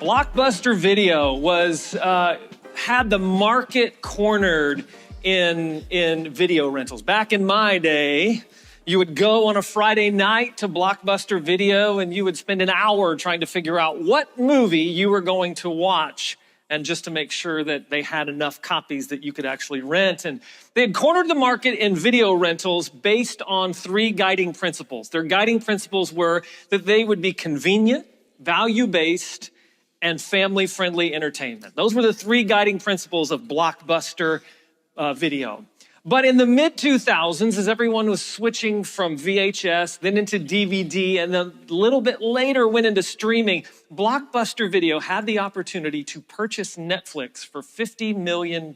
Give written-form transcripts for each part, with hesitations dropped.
Blockbuster Video had the market cornered in video rentals. Back in my day, you would go on a Friday night to Blockbuster Video and you would spend an hour trying to figure out what movie you were going to watch, and just to make sure that they had enough copies that you could actually rent. And they had cornered the market in video rentals based on three guiding principles. Their guiding principles were that they would be convenient, value-based, and family-friendly entertainment. Those were the three guiding principles of Blockbuster Video. But in the mid-2000s, as everyone was switching from VHS, then into DVD, and then a little bit later went into streaming, Blockbuster Video had the opportunity to purchase Netflix for $50 million,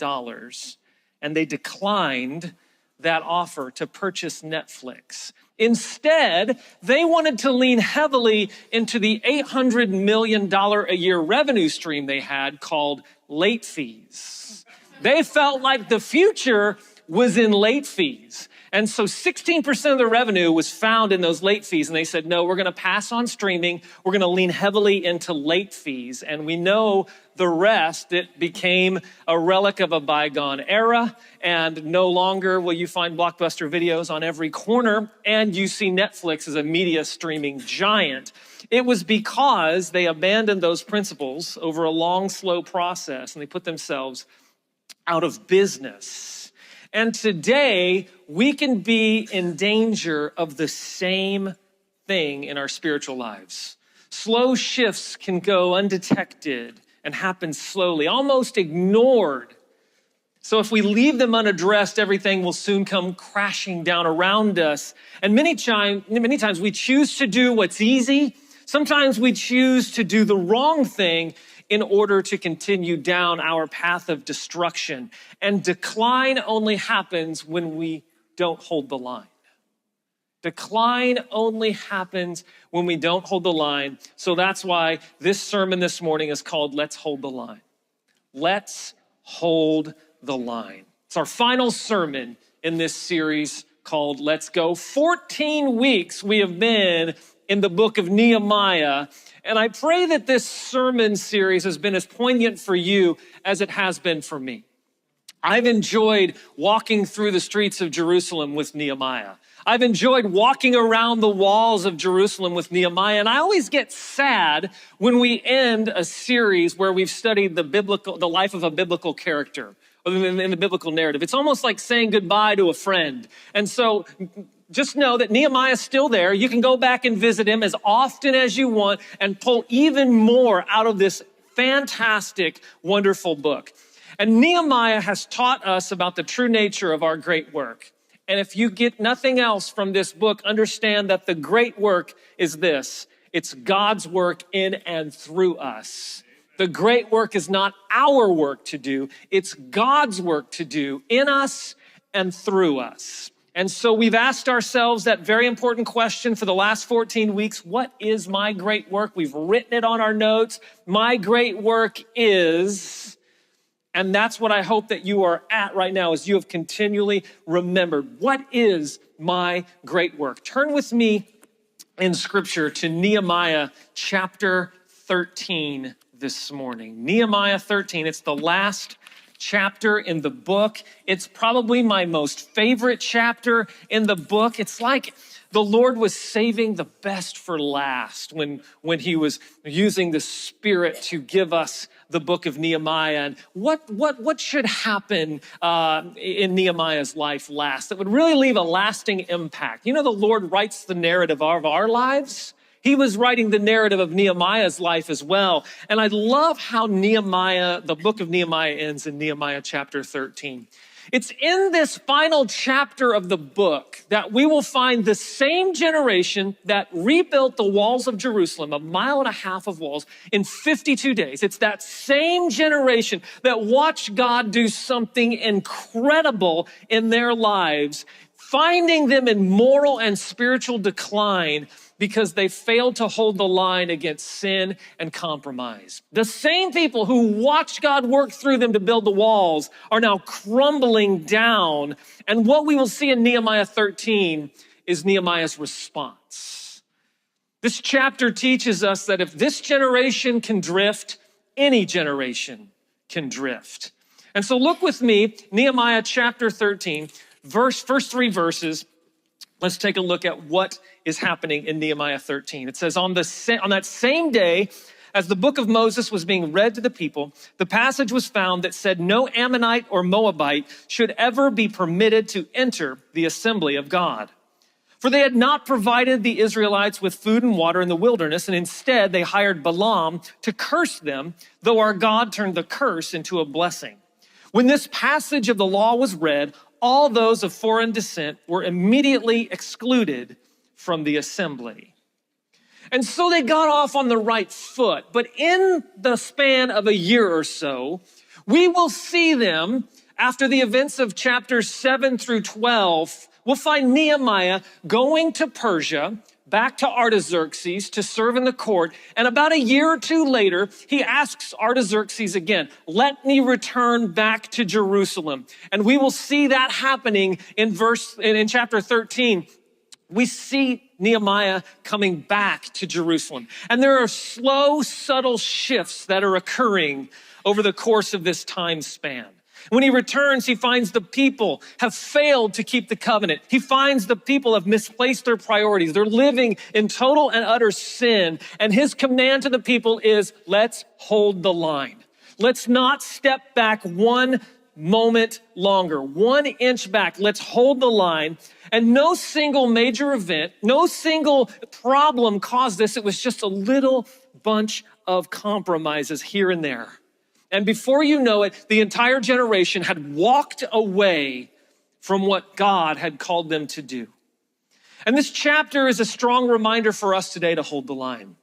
and they declined that offer to purchase Netflix. Instead, they wanted to lean heavily into the $800 million a year revenue stream they had called late fees. They felt like the future was in late fees. And so 16% of the revenue was found in those late fees. And they said, no, we're going to pass on streaming. We're going to lean heavily into late fees. And we know the rest. It became a relic of a bygone era. And no longer will you find Blockbuster Videos on every corner. And you see Netflix as a media streaming giant. It was because they abandoned those principles over a long, slow process. And they put themselves out of business. And today, we can be in danger of the same thing in our spiritual lives. Slow shifts can go undetected and happen slowly, almost ignored. So if we leave them unaddressed, everything will soon come crashing down around us. And many times we choose to do what's easy. Sometimes we choose to do the wrong thing in order to continue down our path of destruction. And decline only happens when we don't hold the line. Decline only happens when we don't hold the line. So that's why this sermon this morning is called Let's Hold the Line. Let's hold the line. It's our final sermon in this series called Let's Go. 14 weeks we have been in the book of Nehemiah. And I pray that this sermon series has been as poignant for you as it has been for me. I've enjoyed walking through the streets of Jerusalem with Nehemiah. I've enjoyed walking around the walls of Jerusalem with Nehemiah. And I always get sad when we end a series where we've studied the life of a biblical character in the biblical narrative. It's almost like saying goodbye to a friend. And so just know that Nehemiah is still there. You can go back and visit him as often as you want and pull even more out of this fantastic, wonderful book. And Nehemiah has taught us about the true nature of our great work. And if you get nothing else from this book, understand that the great work is this. It's God's work in and through us. The great work is not our work to do. It's God's work to do in us and through us. And so we've asked ourselves that very important question for the last 14 weeks. What is my great work? We've written it on our notes. My great work is, and that's what I hope that you are at right now as you have continually remembered. What is my great work? Turn with me in scripture to Nehemiah chapter 13 this morning. Nehemiah 13, it's the last chapter in the book. It's probably my most favorite chapter in the book. It's like the Lord was saving the best for last when he was using the Spirit to give us the book of Nehemiah. And what should happen in Nehemiah's life last that would really leave a lasting impact? You know, the Lord writes the narrative of our lives. He was writing the narrative of Nehemiah's life as well. And I love how the book of Nehemiah ends in Nehemiah chapter 13. It's in this final chapter of the book that we will find the same generation that rebuilt the walls of Jerusalem, 1.5 miles of walls, in 52 days. It's that same generation that watched God do something incredible in their lives, finding them in moral and spiritual decline because they failed to hold the line against sin and compromise. The same people who watched God work through them to build the walls are now crumbling down. And what we will see in Nehemiah 13 is Nehemiah's response. This chapter teaches us that if this generation can drift, any generation can drift. And so look with me, Nehemiah chapter 13, first 3 verses. Let's take a look at what is happening in Nehemiah 13. It says, on that same day, as the book of Moses was being read to the people, the passage was found that said no Ammonite or Moabite should ever be permitted to enter the assembly of God. For they had not provided the Israelites with food and water in the wilderness, and instead they hired Balaam to curse them, though our God turned the curse into a blessing. When this passage of the law was read, all those of foreign descent were immediately excluded from the assembly. And so they got off on the right foot. But in the span of a year or so, we will see them after the events of chapters 7 through 12. We'll find Nehemiah going to Persia, back to Artaxerxes to serve in the court. And about a year or two later, he asks Artaxerxes again, let me return back to Jerusalem. And we will see that happening in chapter 13. We see Nehemiah coming back to Jerusalem. And there are slow, subtle shifts that are occurring over the course of this time span. When he returns, he finds the people have failed to keep the covenant. He finds the people have misplaced their priorities. They're living in total and utter sin. And his command to the people is, let's hold the line. Let's not step back one moment longer, 1 inch back. Let's hold the line. And no single major event, no single problem caused this. It was just a little bunch of compromises here and there. And before you know it, the entire generation had walked away from what God had called them to do. And this chapter is a strong reminder for us today to hold the line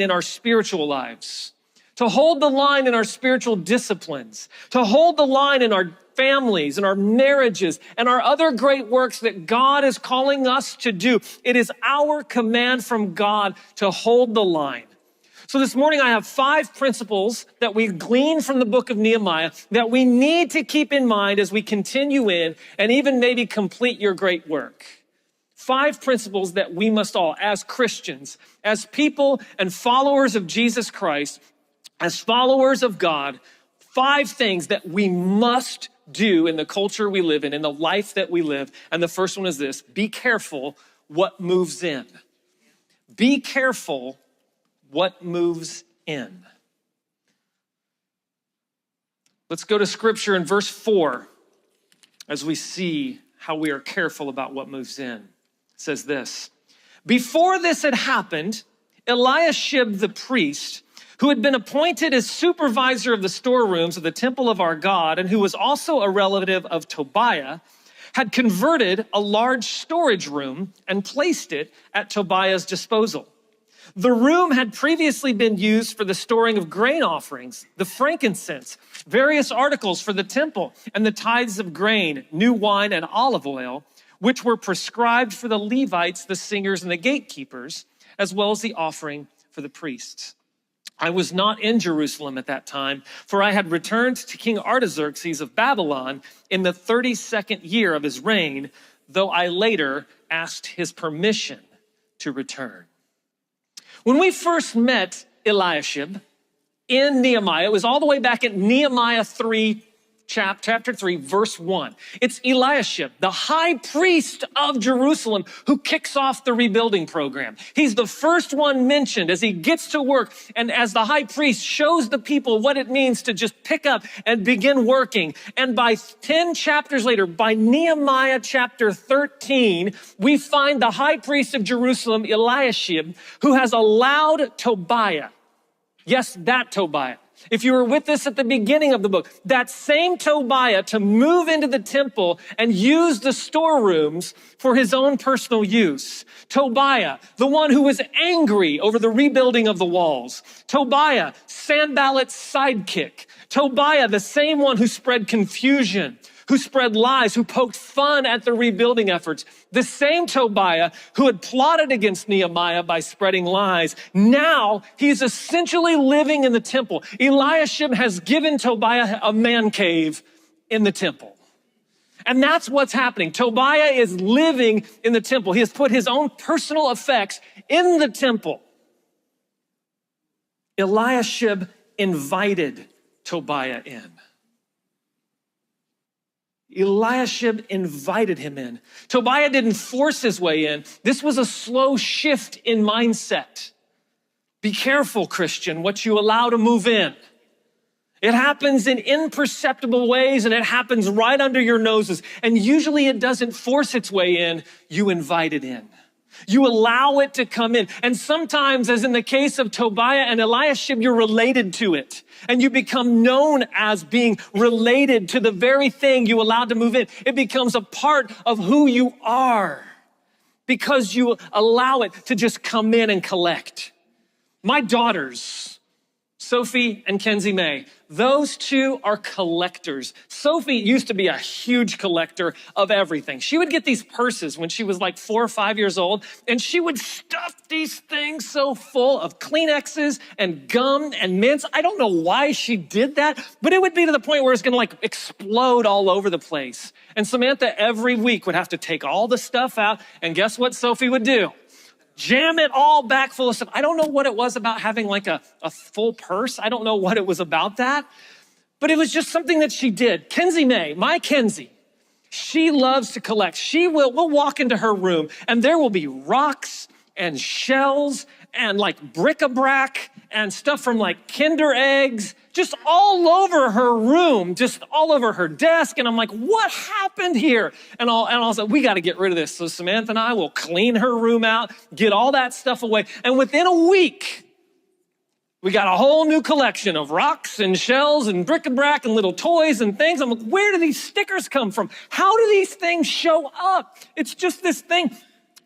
in our spiritual lives, to hold the line in our spiritual disciplines, to hold the line in our families and our marriages and our other great works that God is calling us to do. It is our command from God to hold the line. So this morning I have 5 principles that we glean from the book of Nehemiah that we need to keep in mind as we continue in and even maybe complete your great work. 5 principles that we must all, as Christians, as people and followers of Jesus Christ, as followers of God, 5 things that we must do in the culture we live in the life that we live. And the first one is this: be careful what moves in. Be careful what moves in. Let's go to scripture in verse 4 as we see how we are careful about what moves in. It says this: before this had happened, Eliashib the priest, who had been appointed as supervisor of the storerooms of the temple of our God, and who was also a relative of Tobiah, had converted a large storage room and placed it at Tobiah's disposal. The room had previously been used for the storing of grain offerings, the frankincense, various articles for the temple, and the tithes of grain, new wine, and olive oil, which were prescribed for the Levites, the singers, and the gatekeepers, as well as the offering for the priests. I was not in Jerusalem at that time, for I had returned to King Artaxerxes of Babylon in the 32nd year of his reign, though I later asked his permission to return. When we first met Eliashib in Nehemiah, it was all the way back at Nehemiah 3, chapter 3, verse 1. It's Eliashib, the high priest of Jerusalem, who kicks off the rebuilding program. He's the first one mentioned as he gets to work and as the high priest shows the people what it means to just pick up and begin working. And by 10 chapters later, by Nehemiah chapter 13, we find the high priest of Jerusalem, Eliashib, who has allowed Tobiah, yes, that Tobiah, if you were with us at the beginning of the book, that same Tobiah to move into the temple and use the storerooms for his own personal use. Tobiah, the one who was angry over the rebuilding of the walls. Tobiah, Sanballat's sidekick. Tobiah, the same one who spread confusion, who spread lies, who poked fun at the rebuilding efforts. The same Tobiah who had plotted against Nehemiah by spreading lies. Now he's essentially living in the temple. Eliashib has given Tobiah a man cave in the temple. And that's what's happening. Tobiah is living in the temple. He has put his own personal effects in the temple. Eliashib invited Tobiah in. Eliashib invited him in. Tobiah didn't force his way in. This was a slow shift in mindset. Be careful, Christian, what you allow to move in. It happens in imperceptible ways, and it happens right under your noses. And usually it doesn't force its way in. You invite it in. You allow it to come in. And sometimes, as in the case of Tobiah and Eliashib, you're related to it. And you become known as being related to the very thing you allowed to move in. It becomes a part of who you are because you allow it to just come in and collect. My daughters, Sophie and Kenzie May, those two are collectors. Sophie used to be a huge collector of everything. She would get these purses when she was like 4 or 5 years old, and she would stuff these things so full of Kleenexes and gum and mints. I don't know why she did that, but it would be to the point where it's gonna like explode all over the place. And Samantha every week would have to take all the stuff out, and guess what Sophie would do? Jam it all back full of stuff. I don't know what it was about having like a full purse. I don't know what it was about that, but it was just something that she did. Kenzie May, my Kenzie, she loves to collect. We'll walk into her room and there will be rocks and shells and like bric-a-brac and stuff from like Kinder eggs, just all over her room, just all over her desk. And I'm like, what happened here? And I'll say, we got to get rid of this. So Samantha and I will clean her room out, get all that stuff away. And within a week, we got a whole new collection of rocks and shells and bric-a-brac and little toys and things. I'm like, where do these stickers come from? How do these things show up? It's just this thing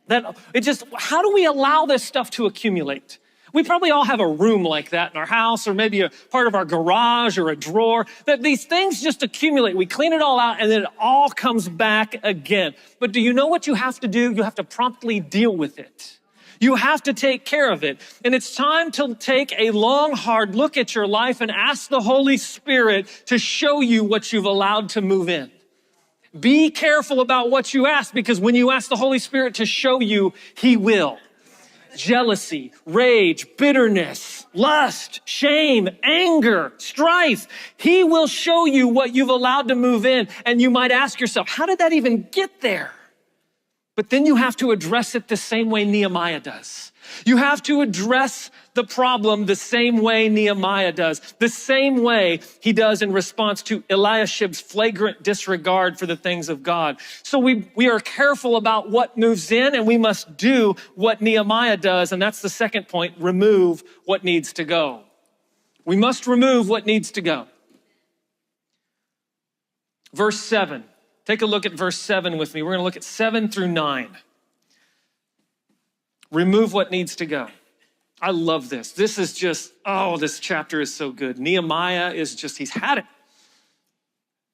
how do we allow this stuff to accumulate? We probably all have a room like that in our house or maybe a part of our garage or a drawer that these things just accumulate. We clean it all out and then it all comes back again. But do you know what you have to do? You have to promptly deal with it. You have to take care of it. And it's time to take a long, hard look at your life and ask the Holy Spirit to show you what you've allowed to move in. Be careful about what you ask, because when you ask the Holy Spirit to show you, He will. Jealousy, rage, bitterness, lust, shame, anger, strife. He will show you what you've allowed to move in. And you might ask yourself, how did that even get there? But then you have to address it the same way Nehemiah does. You have to address the problem the same way Nehemiah does, the same way he does in response to Eliashib's flagrant disregard for the things of God. So we are careful about what moves in, and we must do what Nehemiah does. And that's the second point, remove what needs to go. We must remove what needs to go. Verse 7. Take a look at verse 7 with me. We're going to look at 7 through 9. Remove what needs to go. I love this. This is just, this chapter is so good. Nehemiah is just, he's had it.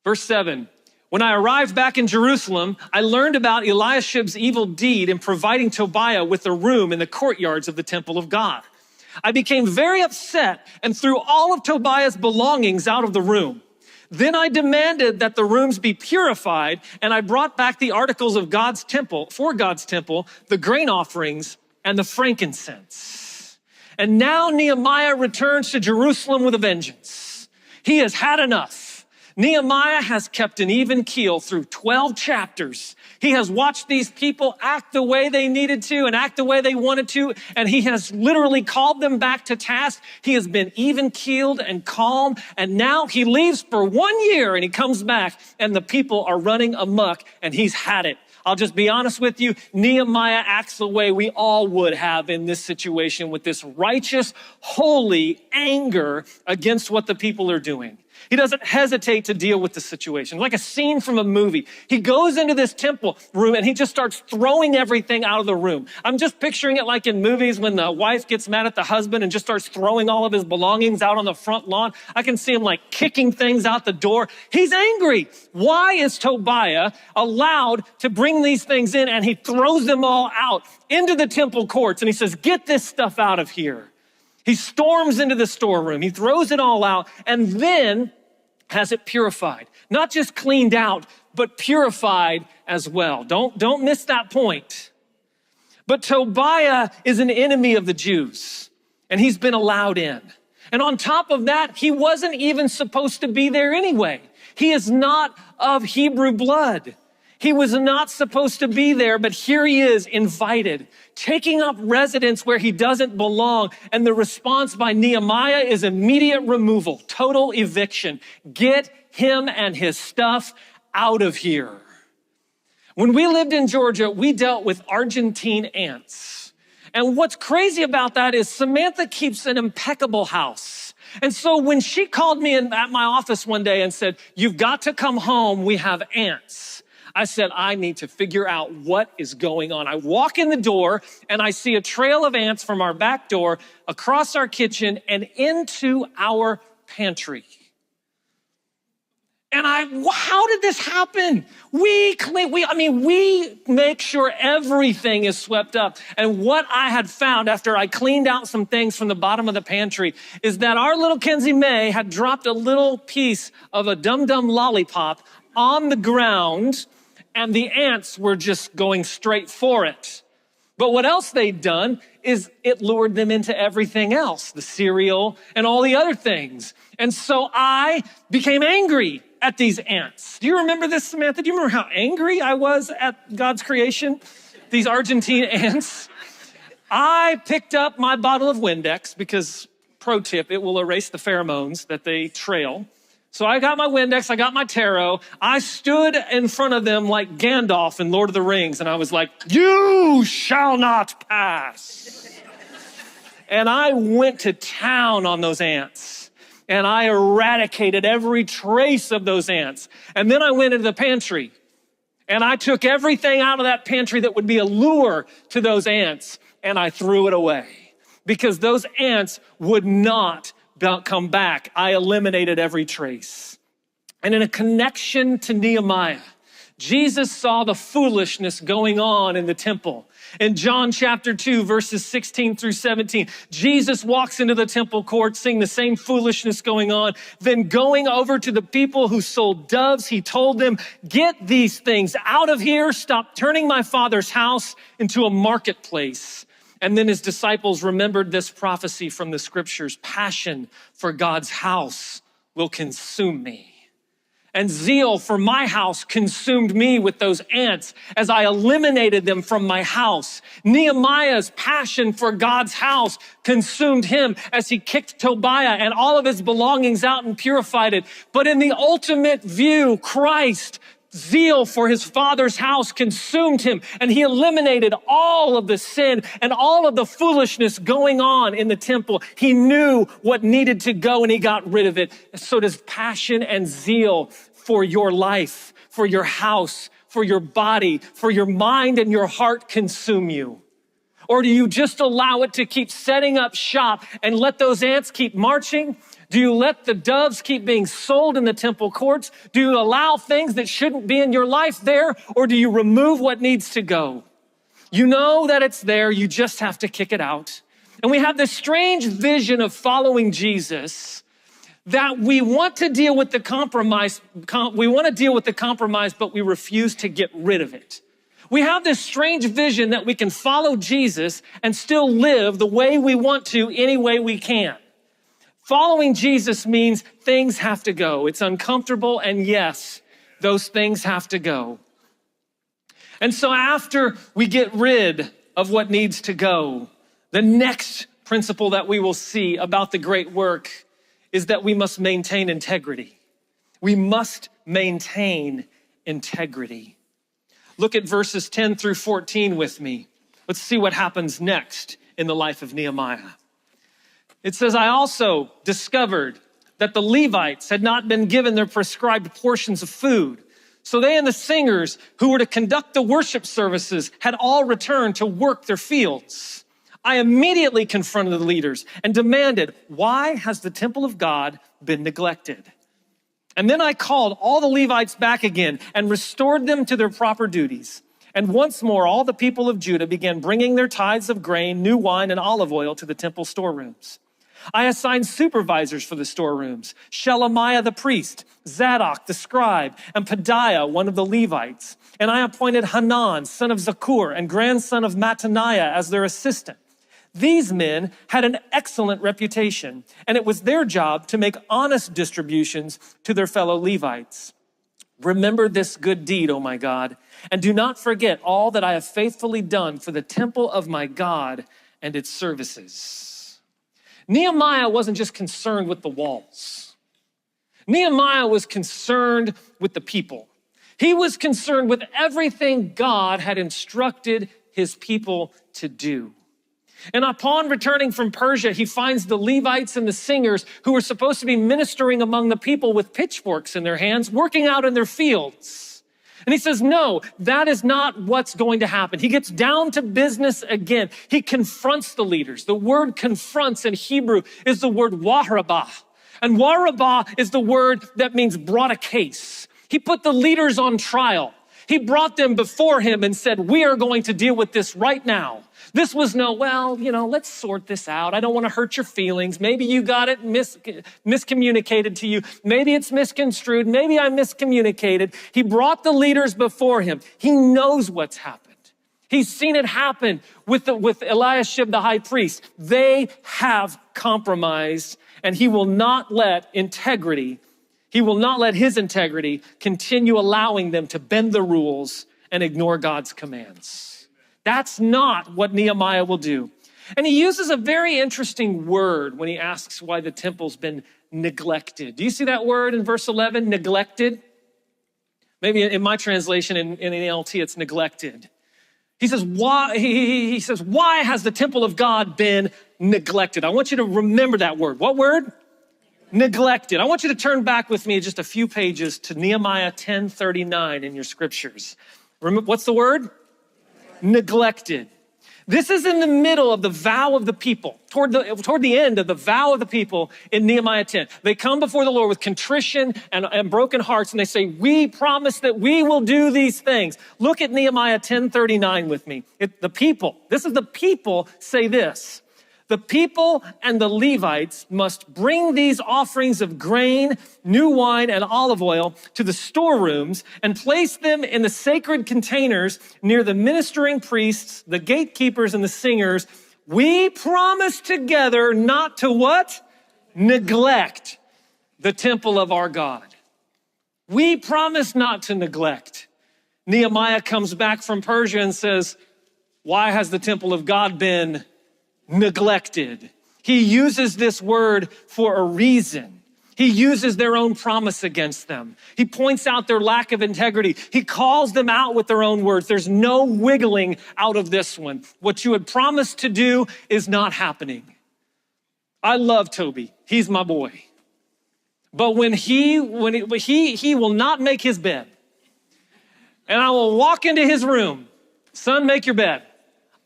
Verse 7. When I arrived back in Jerusalem, I learned about Eliashib's evil deed in providing Tobiah with a room in the courtyards of the temple of God. I became very upset and threw all of Tobiah's belongings out of the room. Then I demanded that the rooms be purified, and I brought back the articles of God's temple, the grain offerings, and the frankincense. And now Nehemiah returns to Jerusalem with a vengeance. He has had enough. Nehemiah has kept an even keel through 12 chapters. He has watched these people act the way they needed to and act the way they wanted to, and he has literally called them back to task. He has been even-keeled and calm, and now he leaves for 1 year, and he comes back, and the people are running amok, and he's had it. I'll just be honest with you, Nehemiah acts the way we all would have in this situation, with this righteous, holy anger against what the people are doing. He doesn't hesitate to deal with the situation. Like a scene from a movie. He goes into this temple room and he just starts throwing everything out of the room. I'm just picturing it like in movies when the wife gets mad at the husband and just starts throwing all of his belongings out on the front lawn. I can see him like kicking things out the door. He's angry. Why is Tobiah allowed to bring these things in, and he throws them all out into the temple courts and he says, get this stuff out of here. He storms into the storeroom. He throws it all out and then has it purified. Not just cleaned out, but purified as well. Don't miss that point. But Tobiah is an enemy of the Jews, and he's been allowed in. And on top of that, he wasn't even supposed to be there anyway. He is not of Hebrew blood. He was not supposed to be there, but here he is, invited, taking up residence where he doesn't belong. And the response by Nehemiah is immediate removal, total eviction. Get him and his stuff out of here. When we lived in Georgia, we dealt with Argentine ants. And what's crazy about that is Samantha keeps an impeccable house. And so when she called me at my office one day and said, "You've got to come home, we have ants," I said, I need to figure out what is going on. I walk in the door and I see a trail of ants from our back door across our kitchen and into our pantry. And how did this happen? We make sure everything is swept up. And what I had found after I cleaned out some things from the bottom of the pantry is that our little Kenzie May had dropped a little piece of a Dum Dum lollipop on the ground, and the ants were just going straight for it. But what else they'd done is it lured them into everything else, the cereal and all the other things. And so I became angry at these ants. Do you remember this, Samantha? Do you remember how angry I was at God's creation? These Argentine ants. I picked up my bottle of Windex because, pro tip, it will erase the pheromones that they trail. So I got my Windex, I got my tarot. I stood in front of them like Gandalf in Lord of the Rings, and I was like, "You shall not pass." And I went to town on those ants. And I eradicated every trace of those ants. And then I went into the pantry and I took everything out of that pantry that would be a lure to those ants, and I threw it away because those ants would not come back. I eliminated every trace. And in a connection to Nehemiah, Jesus saw the foolishness going on in the temple. In John chapter 2, verses 16 through 17, Jesus walks into the temple court seeing the same foolishness going on. Then going over to the people who sold doves, he told them, "Get these things out of here. Stop turning my Father's house into a marketplace." And then his disciples remembered this prophecy from the scriptures: passion for God's house will consume me. And zeal for my house consumed me with those ants as I eliminated them from my house. Nehemiah's passion for God's house consumed him as he kicked Tobiah and all of his belongings out and purified it. But in the ultimate view, Christ, zeal for his Father's house consumed him, and he eliminated all of the sin and all of the foolishness going on in the temple. He knew what needed to go and he got rid of it. So does passion and zeal for your life, for your house, for your body, for your mind and your heart consume you? Or do you just allow it to keep setting up shop and let those ants keep marching? Do you let the doves keep being sold in the temple courts? Do you allow things that shouldn't be in your life there? Or do you remove what needs to go? You know that it's there. You just have to kick it out. And we have this strange vision of following Jesus that we want to deal with the compromise. We want to deal with the compromise, but we refuse to get rid of it. We have this strange vision that we can follow Jesus and still live the way we want to any way we can. Following Jesus means things have to go. It's uncomfortable, and yes, those things have to go. And so after we get rid of what needs to go, the next principle that we will see about the great work is that we must maintain integrity. We must maintain integrity. Look at verses 10 through 14 with me. Let's see what happens next in the life of Nehemiah. It says, "I also discovered that the Levites had not been given their prescribed portions of food. So they and the singers who were to conduct the worship services had all returned to work their fields. I immediately confronted the leaders and demanded, 'Why has the temple of God been neglected?' And then I called all the Levites back again and restored them to their proper duties. And once more, all the people of Judah began bringing their tithes of grain, new wine, and olive oil to the temple storerooms. I assigned supervisors for the storerooms, Shelemiah the priest, Zadok, the scribe, and Pedaiah, one of the Levites. And I appointed Hanan, son of Zakur, and grandson of Mattaniah as their assistant. These men had an excellent reputation, and it was their job to make honest distributions to their fellow Levites. Remember this good deed, O my God, and do not forget all that I have faithfully done for the temple of my God and its services. Nehemiah wasn't just concerned with the walls. Nehemiah was concerned with the people. He was concerned with everything God had instructed his people to do. And upon returning from Persia, he finds the Levites and the singers who were supposed to be ministering among the people with pitchforks in their hands, working out in their fields. And he says, no, that is not what's going to happen. He gets down to business again. He confronts the leaders. The word confronts in Hebrew is the word wahrabah. And wahrabah is the word that means brought a case. He put the leaders on trial. He brought them before him and said, we are going to deal with this right now. This was no, let's sort this out. I don't want to hurt your feelings. Maybe you got it miscommunicated to you. Maybe it's misconstrued. Maybe I miscommunicated. He brought the leaders before him. He knows what's happened. He's seen it happen with Eliashib, the high priest. They have compromised, and he will not let his integrity continue allowing them to bend the rules and ignore God's commands. That's not what Nehemiah will do. And he uses a very interesting word when he asks why the temple's been neglected. Do you see that word in verse 11, neglected? Maybe in my translation in NLT, it's neglected. He says, why has the temple of God been neglected? I want you to remember that word. What word? Neglected. I want you to turn back with me just a few pages to Nehemiah 10:39 in your scriptures. Remember, what's the word? Neglected. This is in the middle of the vow of the people, toward the end of the vow of the people in Nehemiah 10. They come before the Lord with contrition and broken hearts, and they say, we promise that we will do these things. Look at Nehemiah 10:39 with me. The people say this. The people and the Levites must bring these offerings of grain, new wine, and olive oil to the storerooms and place them in the sacred containers near the ministering priests, the gatekeepers, and the singers. We promise together not to what? Neglect the temple of our God. We promise not to neglect. Nehemiah comes back from Persia and says, why has the temple of God been neglected? He uses this word for a reason. He uses their own promise against them. He points out their lack of integrity. He calls them out with their own words. There's no wiggling out of this one. What you had promised to do is not happening. I love Toby. He's my boy. But when he will not make his bed, and I will walk into his room, son, make your bed.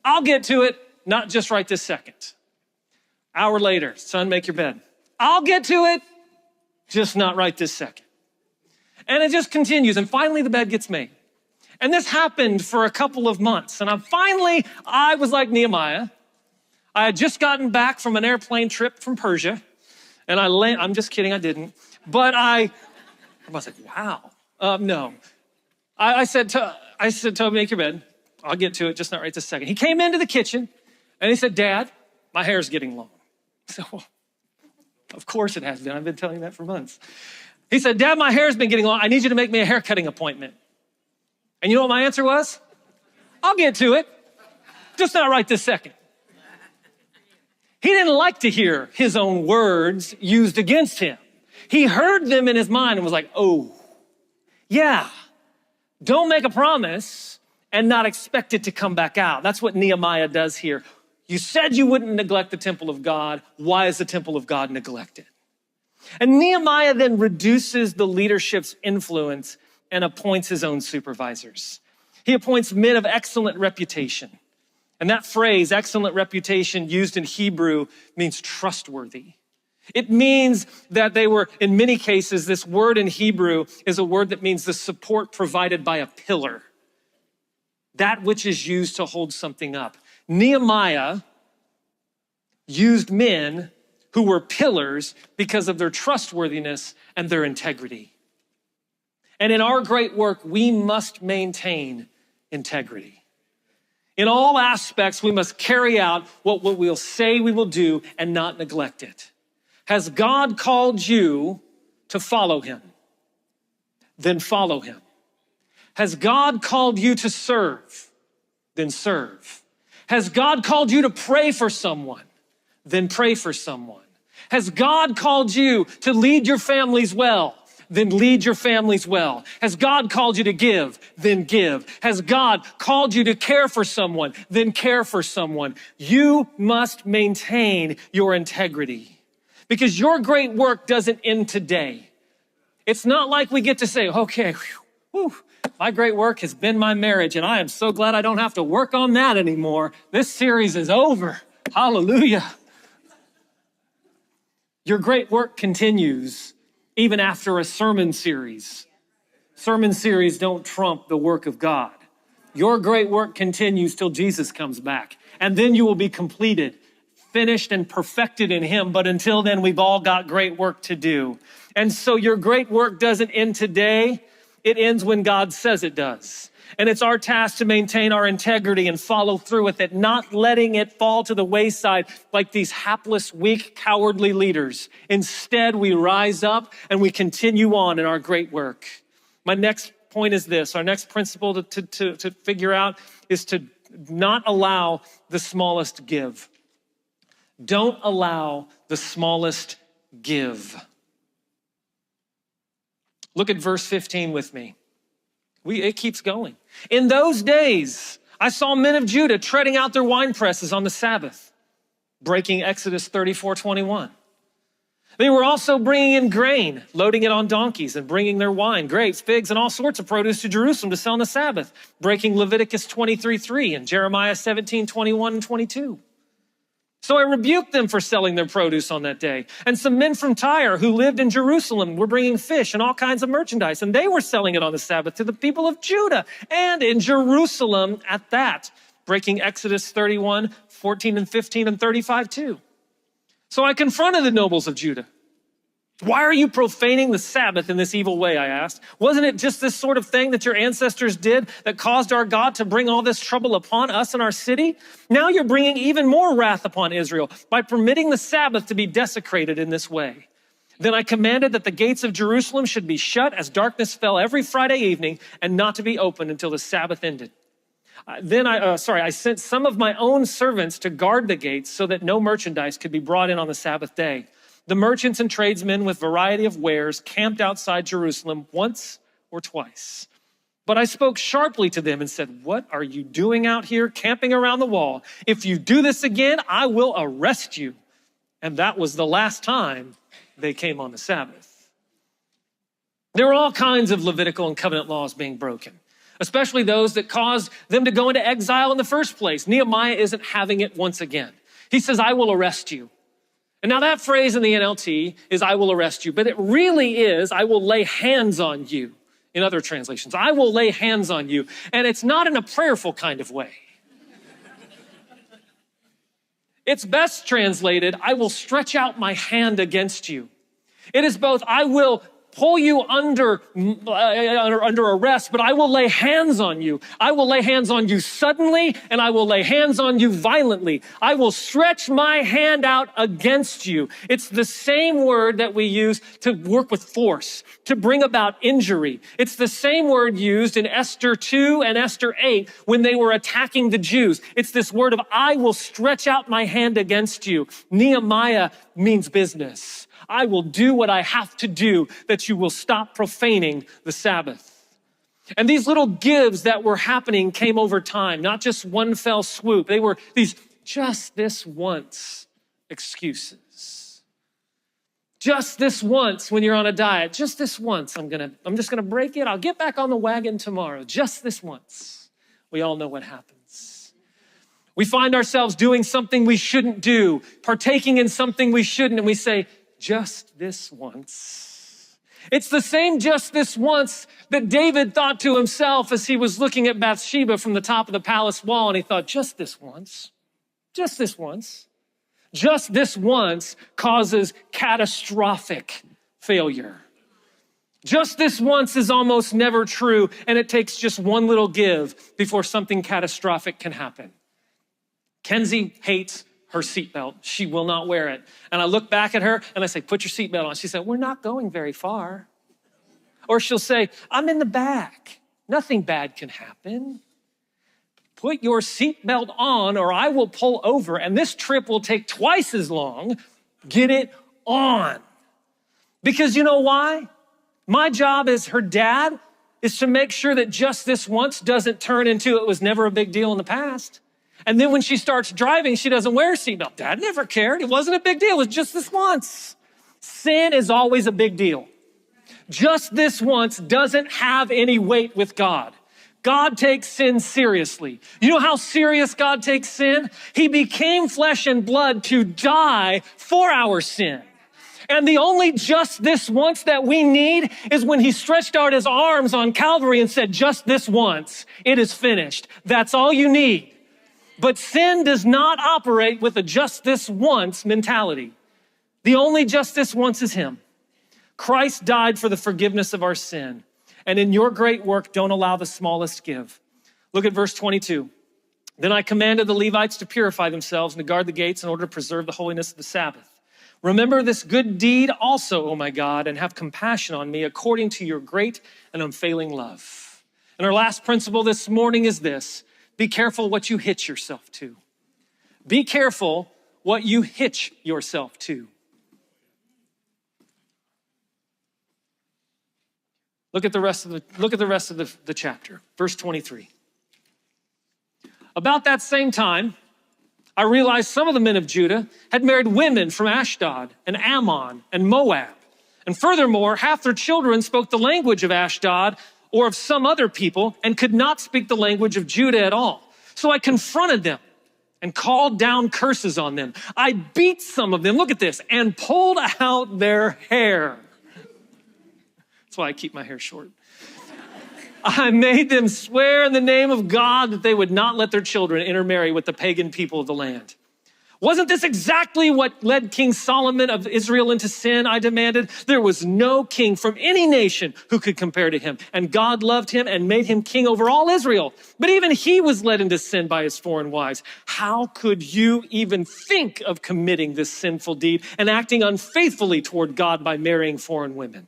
I'll get to it. Not just right this second. Hour later, son, make your bed. I'll get to it, just not right this second. And it just continues. And finally, the bed gets made. And this happened for a couple of months. And I was like Nehemiah. I had just gotten back from an airplane trip from Persia. And I'm just kidding, I didn't. But I was like, wow. No. I said, Toby, make your bed. I'll get to it, just not right this second. He came into the kitchen. And he said, Dad, my hair's getting long. So, of course it has been. I've been telling you that for months. He said, Dad, my hair's been getting long. I need you to make me a haircutting appointment. And you know what my answer was? I'll get to it, just not right this second. He didn't like to hear his own words used against him. He heard them in his mind and was like, oh, yeah, don't make a promise and not expect it to come back out. That's what Nehemiah does here. You said you wouldn't neglect the temple of God. Why is the temple of God neglected? And Nehemiah then reduces the leadership's influence and appoints his own supervisors. He appoints men of excellent reputation. And that phrase, excellent reputation, used in Hebrew means trustworthy. It means that they were, in many cases, this word in Hebrew is a word that means the support provided by a pillar. That which is used to hold something up. Nehemiah used men who were pillars because of their trustworthiness and their integrity. And in our great work, we must maintain integrity. In all aspects, we must carry out what we'll say we will do and not neglect it. Has God called you to follow him? Then follow him. Has God called you to serve? Then serve. Has God called you to pray for someone? Then pray for someone. Has God called you to lead your families well? Then lead your families well. Has God called you to give? Then give. Has God called you to care for someone? Then care for someone. You must maintain your integrity because your great work doesn't end today. It's not like we get to say, okay, my great work has been my marriage, and I am so glad I don't have to work on that anymore. This series is over. Hallelujah. Your great work continues even after a sermon series. Sermon series don't trump the work of God. Your great work continues till Jesus comes back, and then you will be completed, finished, and perfected in him. But until then, we've all got great work to do. And so your great work doesn't end today. It ends when God says it does. And it's our task to maintain our integrity and follow through with it, not letting it fall to the wayside like these hapless, weak, cowardly leaders. Instead, we rise up and we continue on in our great work. My next point is this. Our next principle to figure out is to not allow the smallest give. Don't allow the smallest give. Look at verse 15 with me. It keeps going. In those days, I saw men of Judah treading out their wine presses on the Sabbath, breaking Exodus 34:21. They were also bringing in grain, loading it on donkeys and bringing their wine, grapes, figs, and all sorts of produce to Jerusalem to sell on the Sabbath, breaking Leviticus 23:3 and Jeremiah 17:21 and 22. So I rebuked them for selling their produce on that day. And some men from Tyre who lived in Jerusalem were bringing fish and all kinds of merchandise, and they were selling it on the Sabbath to the people of Judah and in Jerusalem at that, breaking Exodus 31:14 and 15 and 35 too. So I confronted the nobles of Judah. Why are you profaning the Sabbath in this evil way, I asked. Wasn't it just this sort of thing that your ancestors did that caused our God to bring all this trouble upon us and our city? Now you're bringing even more wrath upon Israel by permitting the Sabbath to be desecrated in this way. Then I commanded that the gates of Jerusalem should be shut as darkness fell every Friday evening and not to be opened until the Sabbath ended. I sent some of my own servants to guard the gates so that no merchandise could be brought in on the Sabbath day. The merchants and tradesmen with variety of wares camped outside Jerusalem once or twice. But I spoke sharply to them and said, what are you doing out here camping around the wall? If you do this again, I will arrest you. And that was the last time they came on the Sabbath. There were all kinds of Levitical and covenant laws being broken, especially those that caused them to go into exile in the first place. Nehemiah isn't having it once again. He says, I will arrest you. And now that phrase in the NLT is, I will arrest you, but it really is, I will lay hands on you. In other translations, I will lay hands on you. And it's not in a prayerful kind of way. It's best translated, I will stretch out my hand against you. It is both, I will pull you under arrest, but I will lay hands on you. I will lay hands on you suddenly, and I will lay hands on you violently. I will stretch my hand out against you. It's the same word that we use to work with force, to bring about injury. It's the same word used in Esther 2 and Esther 8 when they were attacking the Jews. It's this word of, I will stretch out my hand against you. Nehemiah means business. I will do what I have to do that you will stop profaning the Sabbath. And these little gives that were happening came over time, not just one fell swoop. They were these just this once excuses. Just this once when you're on a diet, just this once, I'm just gonna break it. I'll get back on the wagon tomorrow. Just this once. We all know what happens. We find ourselves doing something we shouldn't do, partaking in something we shouldn't, and we say, just this once. It's the same just this once that David thought to himself as he was looking at Bathsheba from the top of the palace wall, and he thought, just this once, just this once. Just this once causes catastrophic failure. Just this once is almost never true, and it takes just one little give before something catastrophic can happen. Kenzie hates her seatbelt. She will not wear it. And I look back at her and I say, put your seatbelt on. She said, we're not going very far. Or she'll say, I'm in the back. Nothing bad can happen. Put your seatbelt on or I will pull over and this trip will take twice as long. Get it on. Because you know why? My job as her dad is to make sure that just this once doesn't turn into it was never a big deal in the past. And then when she starts driving, she doesn't wear a seatbelt. Dad never cared. It wasn't a big deal. It was just this once. Sin is always a big deal. Just this once doesn't have any weight with God. God takes sin seriously. You know how serious God takes sin? He became flesh and blood to die for our sin. And the only just this once that we need is when he stretched out his arms on Calvary and said, just this once, it is finished. That's all you need. But sin does not operate with a just this once mentality. The only just this once is him. Christ died for the forgiveness of our sin. And in your great work, don't allow the smallest give. Look at verse 22. Then I commanded the Levites to purify themselves and to guard the gates in order to preserve the holiness of the Sabbath. Remember this good deed also, O my God, and have compassion on me according to your great and unfailing love. And our last principle this morning is this. Be careful what you hitch yourself to. Be careful what you hitch yourself to. Look at the rest of the chapter, verse 23. About that same time, I realized some of the men of Judah had married women from Ashdod and Ammon and Moab. And furthermore, half their children spoke the language of Ashdod or of some other people and could not speak the language of Judah at all. So I confronted them and called down curses on them. I beat some of them, look at this, and pulled out their hair. That's why I keep my hair short. I made them swear in the name of God that they would not let their children intermarry with the pagan people of the land. Wasn't this exactly what led King Solomon of Israel into sin? I demanded. There was no king from any nation who could compare to him. And God loved him and made him king over all Israel. But even he was led into sin by his foreign wives. How could you even think of committing this sinful deed and acting unfaithfully toward God by marrying foreign women?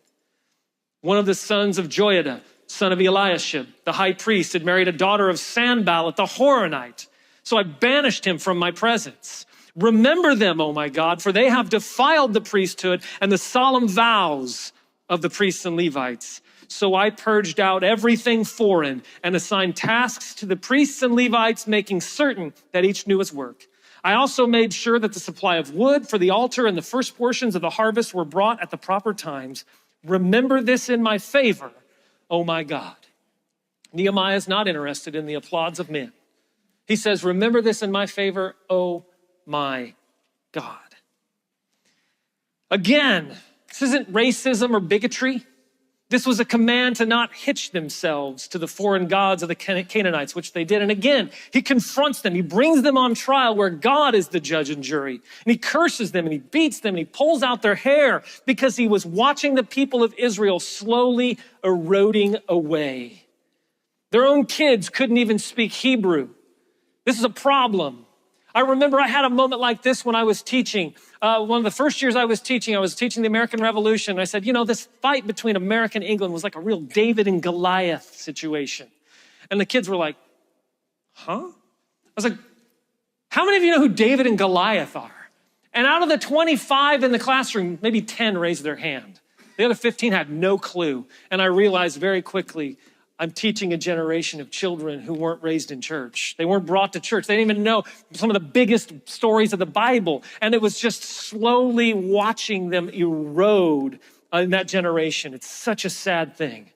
One of the sons of Joiada, son of Eliashib, the high priest, had married a daughter of Sanballat, the Horonite. So I banished him from my presence. Remember them, O my God, for they have defiled the priesthood and the solemn vows of the priests and Levites. So I purged out everything foreign and assigned tasks to the priests and Levites, making certain that each knew his work. I also made sure that the supply of wood for the altar and the first portions of the harvest were brought at the proper times. Remember this in my favor, O my God. Nehemiah is not interested in the applause of men. He says, remember this in my favor, O my God. Again, this isn't racism or bigotry. This was a command to not hitch themselves to the foreign gods of the Canaanites, which they did. And again, he confronts them. He brings them on trial where God is the judge and jury. And he curses them and he beats them and he pulls out their hair because he was watching the people of Israel slowly eroding away. Their own kids couldn't even speak Hebrew. This is a problem. I remember I had a moment like this when I was teaching. One of the first years I was teaching the American Revolution. And I said, this fight between America and England was like a real David and Goliath situation. And the kids were like, huh? I was like, how many of you know who David and Goliath are? And out of the 25 in the classroom, maybe 10 raised their hand. The other 15 had no clue. And I realized very quickly, I'm teaching a generation of children who weren't raised in church. They weren't brought to church. They didn't even know some of the biggest stories of the Bible. And it was just slowly watching them erode in that generation. It's such a sad thing.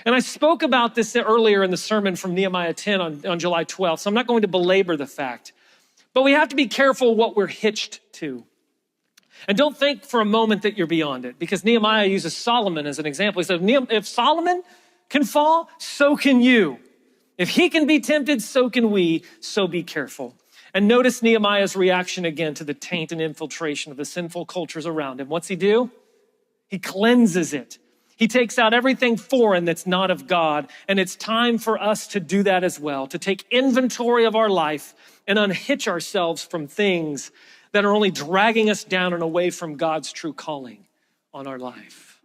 And I spoke about this earlier in the sermon from Nehemiah 10 on July 12th, so I'm not going to belabor the fact. But we have to be careful what we're hitched to. And don't think for a moment that you're beyond it, because Nehemiah uses Solomon as an example. He said, if Solomon can fall, so can you. If he can be tempted, so can we, so be careful. And notice Nehemiah's reaction again to the taint and infiltration of the sinful cultures around him. What's he do? He cleanses it. He takes out everything foreign that's not of God. And it's time for us to do that as well, to take inventory of our life and unhitch ourselves from things that are only dragging us down and away from God's true calling on our life.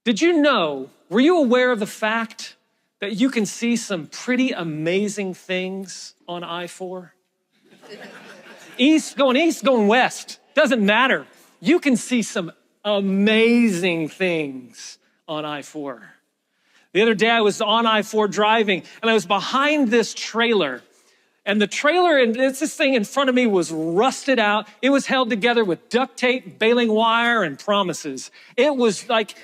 Did you know, were you aware of the fact that you can see some pretty amazing things on I-4? East, going west, doesn't matter. You can see some amazing things on I-4. The other day I was on I-4 driving and I was behind this trailer. And the trailer, and this thing in front of me was rusted out. It was held together with duct tape, baling wire, and promises. It was like,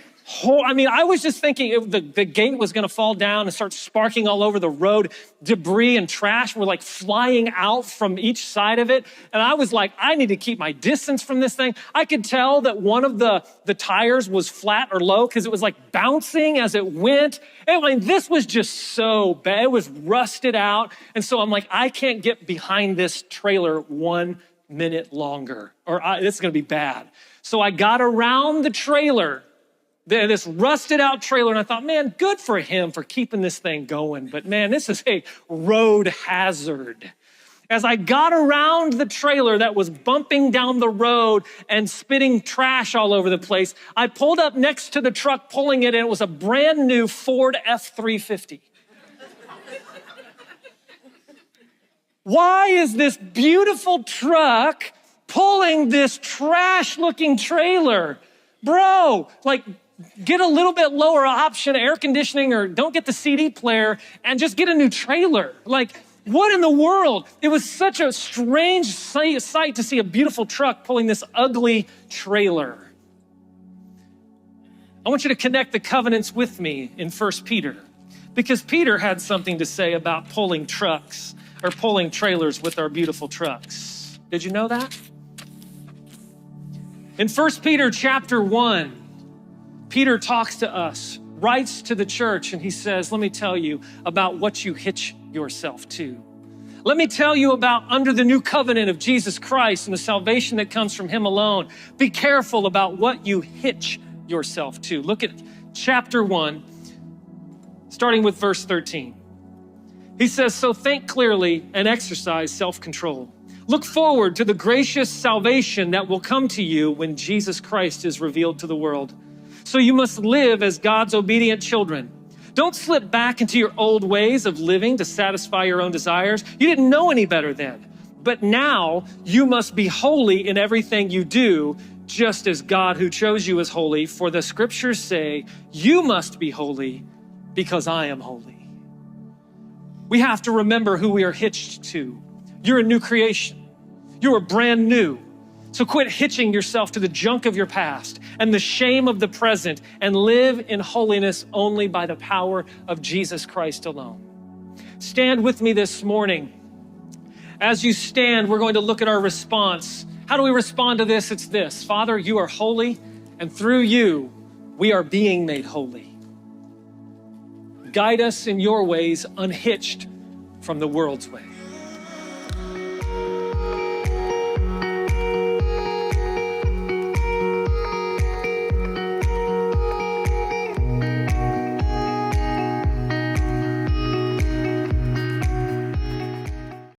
I was just thinking the gate was gonna fall down and start sparking all over the road. Debris and trash were like flying out from each side of it. And I was like, I need to keep my distance from this thing. I could tell that one of the tires was flat or low because it was like bouncing as it went. And this was just so bad. It was rusted out. And so I'm like, I can't get behind this trailer 1 minute longer or this is gonna be bad. So I got around the trailer, this rusted out trailer, and I thought, man, good for him for keeping this thing going. But man, this is a road hazard. As I got around the trailer that was bumping down the road and spitting trash all over the place, I pulled up next to the truck pulling it, and it was a brand new Ford F-350. Why is this beautiful truck pulling this trash-looking trailer? Bro, like, get a little bit lower option, air conditioning, or don't get the CD player and just get a new trailer. Like, what in the world? It was such a strange sight to see a beautiful truck pulling this ugly trailer. I want you to connect the covenants with me in 1 Peter, because Peter had something to say about pulling trucks or pulling trailers with our beautiful trucks. Did you know that? In 1 Peter chapter 1, Peter talks to us, writes to the church, and he says, let me tell you about what you hitch yourself to. Let me tell you about under the new covenant of Jesus Christ and the salvation that comes from him alone. Be careful about what you hitch yourself to. Look at chapter 1, starting with verse 13. He says, so think clearly and exercise self-control. Look forward to the gracious salvation that will come to you when Jesus Christ is revealed to the world. So you must live as God's obedient children. Don't slip back into your old ways of living to satisfy your own desires. You didn't know any better then. But now you must be holy in everything you do, just as God who chose you is holy. For the scriptures say, you must be holy because I am holy. We have to remember who we are hitched to. You're a new creation. You are brand new. So quit hitching yourself to the junk of your past and the shame of the present and live in holiness only by the power of Jesus Christ alone. Stand with me this morning. As you stand, we're going to look at our response. How do we respond to this? It's this. Father, you are holy, and through you, we are being made holy. Guide us in your ways, unhitched from the world's way.